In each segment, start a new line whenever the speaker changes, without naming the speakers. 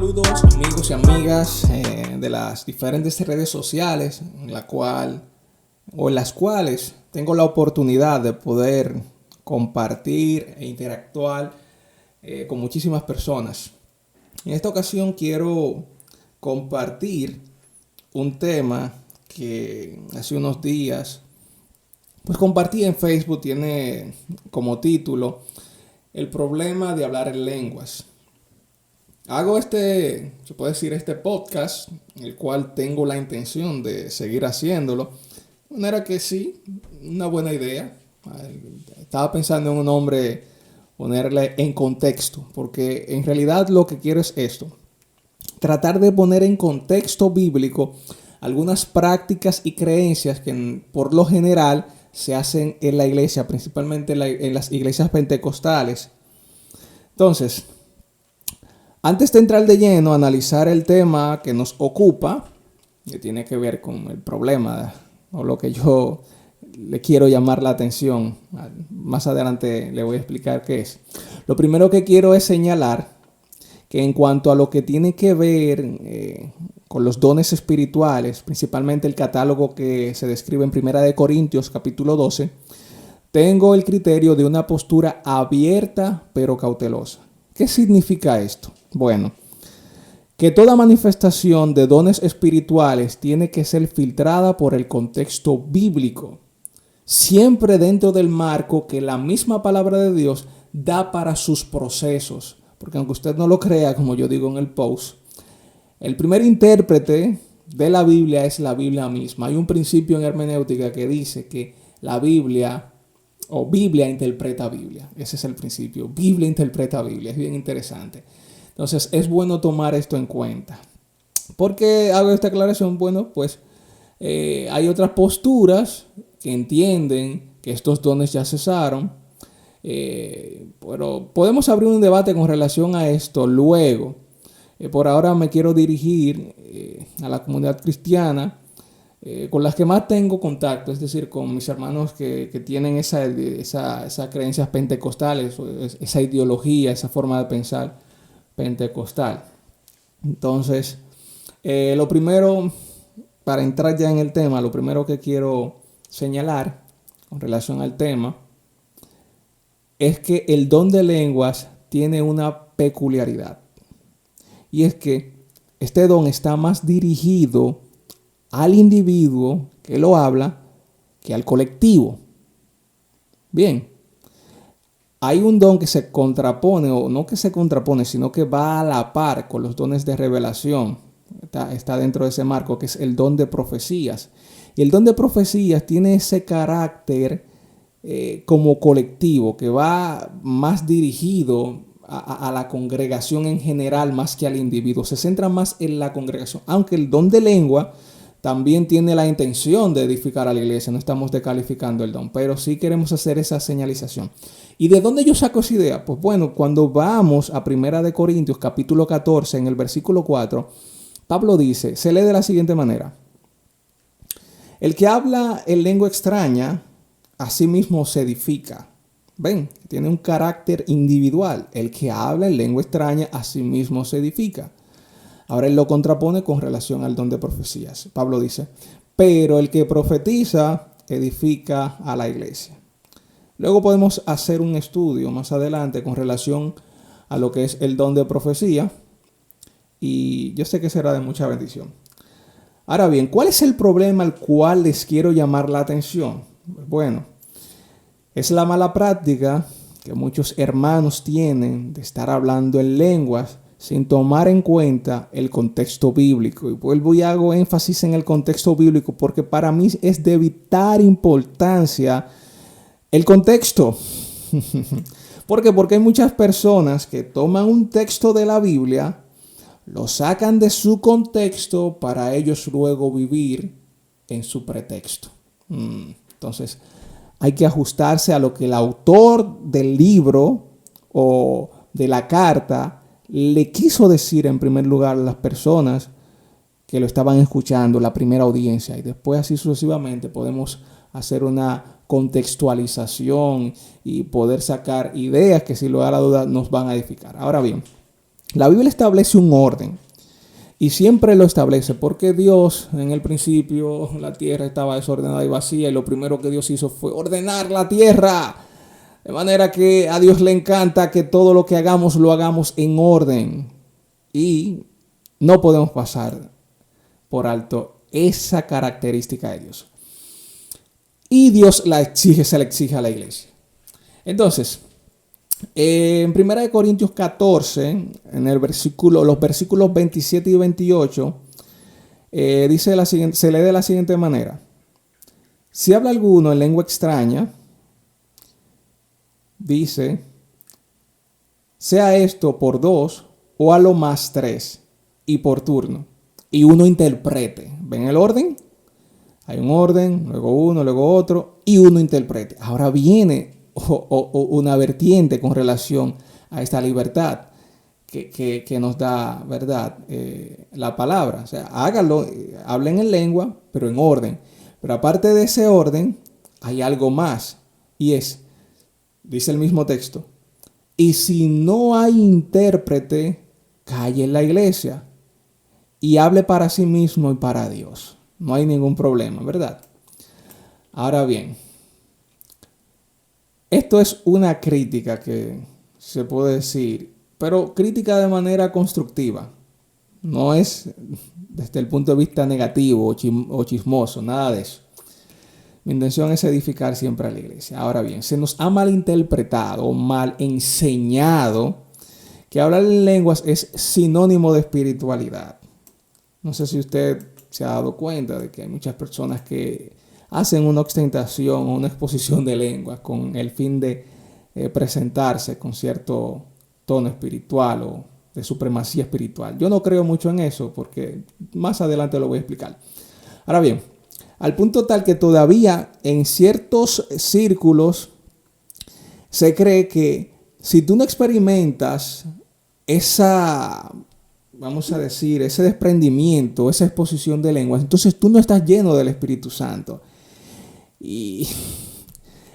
Saludos amigos y amigas de las diferentes redes sociales en las cuales tengo la oportunidad de poder compartir e interactuar con muchísimas personas. En esta ocasión quiero compartir un tema que hace unos días pues compartí en Facebook. Tiene como título el problema de hablar en lenguas. Hago se puede decir, este podcast, el cual tengo la intención de seguir haciéndolo. De manera que sí, una buena idea. Estaba pensando en un nombre, ponerle en contexto, porque en realidad lo que quiero es esto: tratar de poner en contexto bíblico algunas prácticas y creencias que por lo general se hacen en la iglesia, principalmente en las iglesias pentecostales. Entonces, antes de entrar de lleno a analizar el tema que nos ocupa, que tiene que ver con el problema o lo que yo le quiero llamar la atención, más adelante le voy a explicar qué es. Lo primero que quiero es señalar que en cuanto a lo que tiene que ver con los dones espirituales, principalmente el catálogo que se describe en 1 Corintios capítulo 12, tengo el criterio de una postura abierta pero cautelosa. ¿Qué significa esto? Bueno, que toda manifestación de dones espirituales tiene que ser filtrada por el contexto bíblico, siempre dentro del marco que la misma palabra de Dios da para sus procesos. Porque aunque usted no lo crea, como yo digo en el post, el primer intérprete de la Biblia es la Biblia misma. Hay un principio en hermenéutica que dice que la Biblia o Biblia interpreta Biblia. Ese es el principio. Biblia interpreta Biblia. Es bien interesante. Entonces es bueno tomar esto en cuenta. ¿Por qué hago esta aclaración? Bueno, pues hay otras posturas que entienden que estos dones ya cesaron. Pero podemos abrir un debate con relación a esto luego. Por ahora me quiero dirigir a la comunidad cristiana, con las que más tengo contacto, es decir, con mis hermanos que tienen esas creencias pentecostales, esa ideología, esa forma de pensar pentecostal. Entonces, lo primero, para entrar ya en el tema, lo primero que quiero señalar con relación al tema es que el don de lenguas tiene una peculiaridad. Y es que este don está más dirigido al individuo que lo habla que al colectivo. Bien, hay un don que se contrapone, o no que se contrapone, sino que va a la par con los dones de revelación. Está dentro de ese marco, que es el don de profecías. Y el don de profecías tiene ese carácter como colectivo, que va más dirigido a la congregación en general más que al individuo. Se centra más en la congregación, aunque el don de lengua también tiene la intención de edificar a la iglesia. No estamos descalificando el don, pero sí queremos hacer esa señalización. ¿Y de dónde yo saco esa idea? Pues bueno, cuando vamos a 1 Corintios capítulo 14, en el versículo 4, Pablo dice, se lee de la siguiente manera: el que habla en lengua extraña, a sí mismo se edifica. Ven, tiene un carácter individual. El que habla en lengua extraña, a sí mismo se edifica. Ahora él lo contrapone con relación al don de profecías. Pablo dice, pero el que profetiza edifica a la iglesia. Luego podemos hacer un estudio más adelante con relación a lo que es el don de profecía, y yo sé que será de mucha bendición. Ahora bien, ¿cuál es el problema al cual les quiero llamar la atención? Bueno, es la mala práctica que muchos hermanos tienen de estar hablando en lenguas sin tomar en cuenta el contexto bíblico. Y vuelvo y hago énfasis en el contexto bíblico porque para mí es de vital importancia el contexto. ¿Por qué? Porque hay muchas personas que toman un texto de la Biblia, lo sacan de su contexto para ellos luego vivir en su pretexto. Entonces, hay que ajustarse a lo que el autor del libro o de la carta le quiso decir en primer lugar a las personas que lo estaban escuchando, la primera audiencia, y después así sucesivamente podemos hacer una contextualización y poder sacar ideas que, sin lugar a dudas, nos van a edificar. Ahora bien, La Biblia establece un orden y siempre lo establece porque Dios en el principio la tierra estaba desordenada y vacía y lo primero que Dios hizo fue ordenar la tierra. De manera que a Dios le encanta que todo lo que hagamos lo hagamos en orden y no podemos pasar por alto esa característica de Dios. Y Dios se la exige a la iglesia. Entonces, en 1 Corintios 14, en los versículos 27 y 28, se lee de la siguiente manera. Si habla alguno en lengua extraña, dice, sea esto por 2 o a lo más 3 y por turno. Y uno interprete. ¿Ven el orden? Hay un orden, luego uno, luego otro y uno interprete. Ahora viene una vertiente con relación a esta libertad que nos da, ¿verdad? La palabra. O sea, háganlo, hablen en lengua, pero en orden. Pero aparte de ese orden, hay algo más. Y dice el mismo texto, y si no hay intérprete, calle en la iglesia y hable para sí mismo y para Dios. No hay ningún problema, ¿verdad? Ahora bien, esto es una crítica que se puede decir, pero crítica de manera constructiva. No es desde el punto de vista negativo o chismoso, nada de eso. Mi intención es edificar siempre a la iglesia. Ahora bien, se nos ha malinterpretado o mal enseñado que hablar en lenguas es sinónimo de espiritualidad. No sé si usted se ha dado cuenta de que hay muchas personas que hacen una ostentación o una exposición de lenguas con el fin de presentarse con cierto tono espiritual o de supremacía espiritual. Yo no creo mucho en eso porque más adelante lo voy a explicar. Ahora bien, al punto tal que todavía en ciertos círculos se cree que si tú no experimentas vamos a decir, ese desprendimiento, esa exposición de lenguas, entonces tú no estás lleno del Espíritu Santo. Y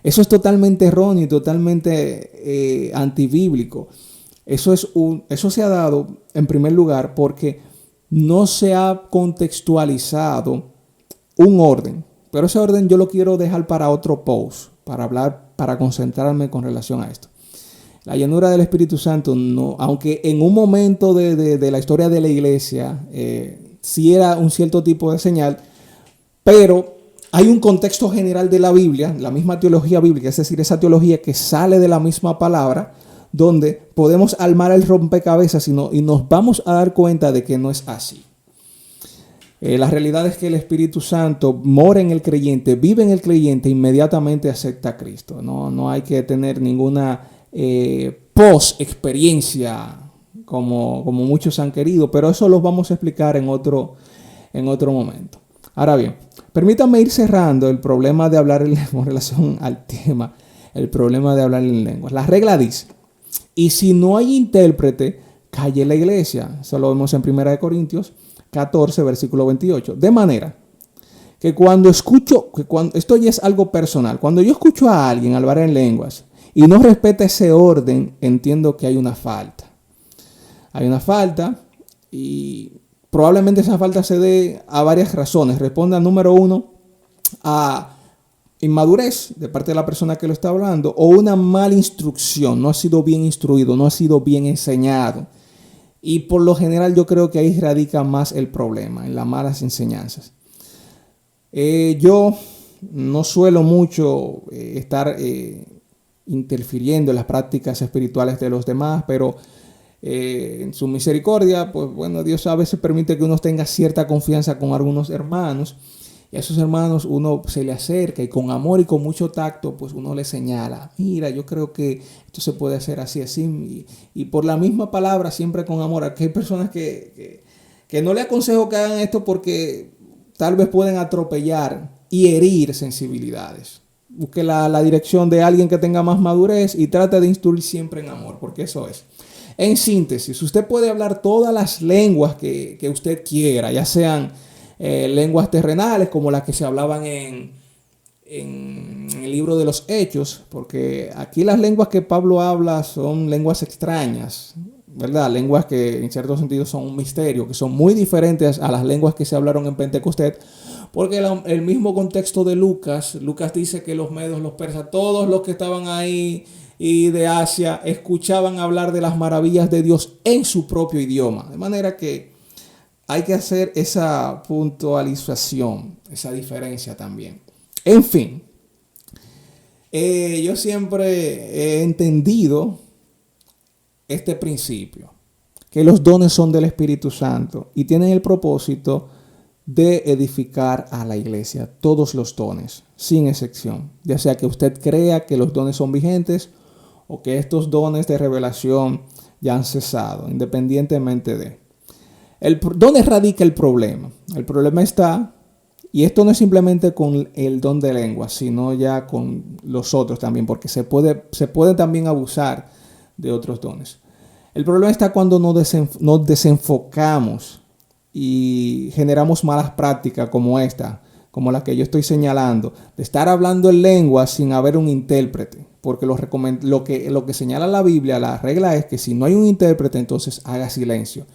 eso es totalmente erróneo y totalmente antibíblico. Eso se ha dado en primer lugar porque no se ha contextualizado un orden. Pero ese orden yo lo quiero dejar para otro post, para concentrarme con relación a esto. La llenura del Espíritu Santo, no, aunque en un momento de la historia de la iglesia sí era un cierto tipo de señal, pero hay un contexto general de la Biblia, la misma teología bíblica, es decir, esa teología que sale de la misma palabra, donde podemos armar el rompecabezas y nos vamos a dar cuenta de que no es así. La realidad es que el Espíritu Santo mora en el creyente, vive en el creyente, inmediatamente acepta a Cristo. No hay que tener ninguna post-experiencia como muchos han querido, pero eso lo vamos a explicar en otro momento. Ahora bien, permítanme ir cerrando el problema de hablar con relación al tema, el problema de hablar en lenguas. La regla dice, y si no hay intérprete, calle la iglesia. Eso lo vemos en 1 Corintios 14, versículo 28. De manera que esto ya es algo personal, cuando yo escucho a alguien hablar en lenguas y no respeta ese orden, entiendo que hay una falta. Hay una falta y probablemente esa falta se dé a varias razones. Responda, número 1, a inmadurez de parte de la persona que lo está hablando o una mala instrucción. No ha sido bien instruido, no ha sido bien enseñado. Y por lo general yo creo que ahí radica más el problema, en las malas enseñanzas. Yo no suelo mucho estar interfiriendo en las prácticas espirituales de los demás, pero en su misericordia, pues bueno, Dios a veces permite que uno tenga cierta confianza con algunos hermanos, y a esos hermanos uno se le acerca y con amor y con mucho tacto, pues uno le señala, mira, yo creo que esto se puede hacer así, y por la misma palabra, siempre con amor. Aquí hay personas que no le aconsejo que hagan esto porque tal vez pueden atropellar y herir sensibilidades. Busque la dirección de alguien que tenga más madurez y trate de instruir siempre en amor, porque eso es. En síntesis, usted puede hablar todas las lenguas que usted quiera, ya sean lenguas terrenales como las que se hablaban en el libro de los Hechos, porque aquí las lenguas que Pablo habla son lenguas extrañas, ¿verdad? Lenguas que en cierto sentido son un misterio, que son muy diferentes a las lenguas que se hablaron en Pentecostés, porque el mismo contexto de Lucas dice que los medos, los persas, todos los que estaban ahí y de Asia escuchaban hablar de las maravillas de Dios en su propio idioma. De manera que hay que hacer esa puntualización, esa diferencia también. En fin, yo siempre he entendido este principio, que los dones son del Espíritu Santo y tienen el propósito de edificar a la iglesia, todos los dones, sin excepción. Ya sea que usted crea que los dones son vigentes o que estos dones de revelación ya han cesado, independientemente de. ¿Dónde radica el problema? El problema está, y esto no es simplemente con el don de lengua, sino ya con los otros también, porque se puede también abusar de otros dones. El problema está cuando nos desenfocamos y generamos malas prácticas como esta, como la que yo estoy señalando, de estar hablando en lengua sin haber un intérprete. Porque lo que señala la Biblia, la regla es que si no hay un intérprete, entonces haga silencio.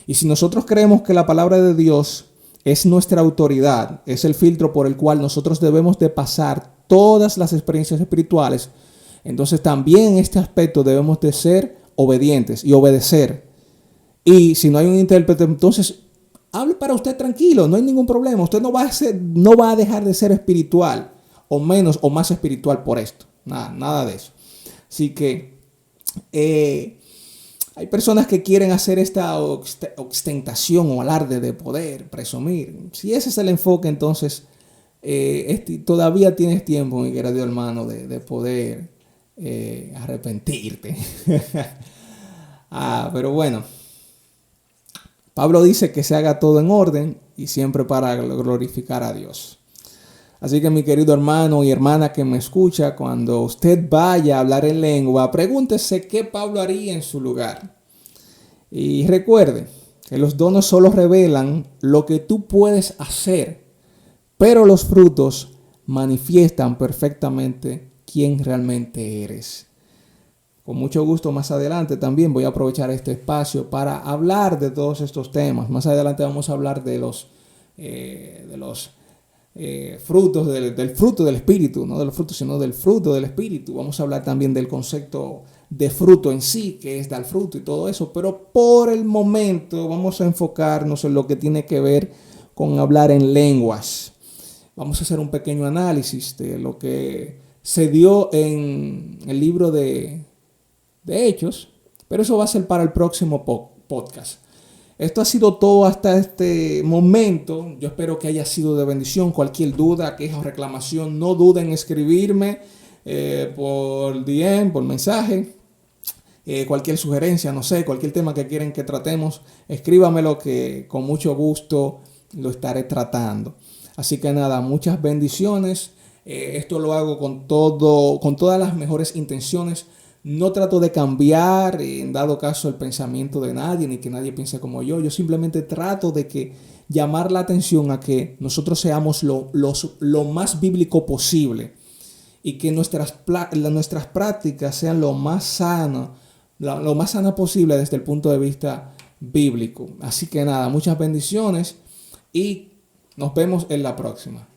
Y si nosotros creemos que la palabra de Dios es nuestra autoridad, es el filtro por el cual nosotros debemos de pasar todas las experiencias espirituales, entonces también en este aspecto debemos de ser obedientes y obedecer. Y si no hay un intérprete, entonces hable para usted tranquilo, no hay ningún problema. Usted no va a dejar de ser espiritual, o menos o más espiritual por esto. Nada de eso. Así que hay personas que quieren hacer esta ostentación o alarde de poder, presumir. Si ese es el enfoque, entonces todavía tienes tiempo, mi querido hermano, de poder arrepentirte. Pero bueno, Pablo dice que se haga todo en orden y siempre para glorificar a Dios. Así que mi querido hermano y hermana que me escucha, cuando usted vaya a hablar en lengua, pregúntese qué Pablo haría en su lugar. Y recuerde que los dones solo revelan lo que tú puedes hacer, pero los frutos manifiestan perfectamente quién realmente eres. Con mucho gusto más adelante también voy a aprovechar este espacio para hablar de todos estos temas. Más adelante vamos a hablar de los frutos del fruto del Espíritu, no de los frutos, sino del fruto del Espíritu. Vamos a hablar también del concepto de fruto en sí, que es dar fruto y todo eso. Pero por el momento vamos a enfocarnos en lo que tiene que ver con hablar en lenguas. Vamos a hacer un pequeño análisis de lo que se dio en el libro de Hechos, pero eso va a ser para el próximo podcast. Esto ha sido todo hasta este momento. Yo espero que haya sido de bendición. Cualquier duda, queja o reclamación, no duden en escribirme por DM, por mensaje. Cualquier sugerencia, no sé, cualquier tema que quieren que tratemos, escríbamelo que con mucho gusto lo estaré tratando. Así que nada, muchas bendiciones. Esto lo hago con todas las mejores intenciones. No trato de cambiar, en dado caso, el pensamiento de nadie, ni que nadie piense como yo. Yo simplemente trato de llamar la atención a que nosotros seamos lo más bíblico posible y que nuestras prácticas sean lo más sana posible desde el punto de vista bíblico. Así que nada, muchas bendiciones y nos vemos en la próxima.